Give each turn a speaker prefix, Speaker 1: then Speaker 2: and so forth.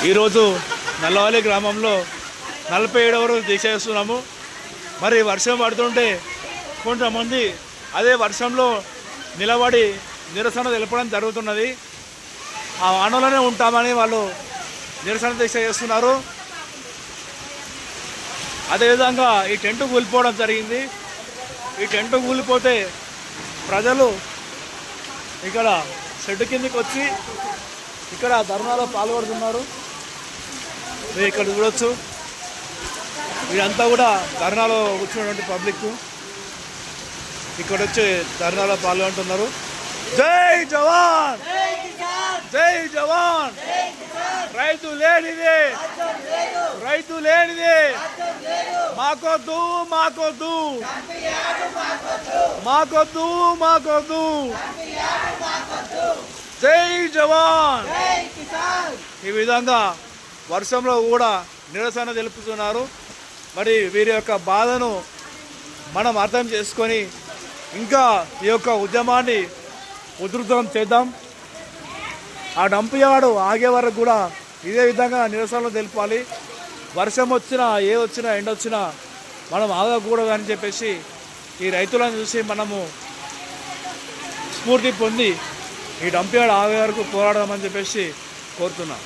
Speaker 1: ఈరోజు నల్లవాలి గ్రామంలో 47వ రోజు దీక్ష చేస్తున్నాము. మరి వర్షం పడుతుంటే కొంతమంది అదే వర్షంలో నిలబడి నిరసన తెలపడం జరుగుతున్నది. ఆ వానలోనే ఉంటామని వాళ్ళు నిరసన దీక్ష చేస్తున్నారు. అదేవిధంగా ఈ టెంట్ కూలిపోవడం జరిగింది. ఈ టెంట్ కూలిపోతే ప్రజలు ఇక్కడ షెడ్ కిందకి వచ్చి ఇక్కడ ధర్నాలో పాల్గొడుతున్నారు. మీరు ఇక్కడ చూడొచ్చు, వీరంతా కూడా ధర్నాలో కూర్చున్నటువంటి పబ్లిక్ ఇక్కడ వచ్చి ధర్నాలో పాల్గొంటున్నారు. జై జవాన్, జై జవాన్. రైతు లేనిదే, రైతు లేనిదే మాకొద్దు, మాకొద్దు, మాకొద్దు, మాకొద్దు. జై జవాన్. ఈ విధంగా వర్షంలో కూడా నిరసన తెలుపుతున్నారు. మరి వీరి యొక్క బాధను మనం అర్థం చేసుకొని ఇంకా ఈ యొక్క ఉద్యమాన్ని ఉధృతం చేద్దాం. ఆ డంప్ యార్డు ఆగే వరకు కూడా ఇదే విధంగా నిరసనలు తెలపాలి. వర్షం వచ్చినా ఏ వచ్చినా ఎండ వచ్చినా మనం ఆగకూడదు అని చెప్పేసి ఈ రైతులను చూసి మనము స్ఫూర్తి పొంది ఈ డంప్ యార్డ్ ఆగే వరకు పోరాడదామని చెప్పేసి కోరుతున్నాం.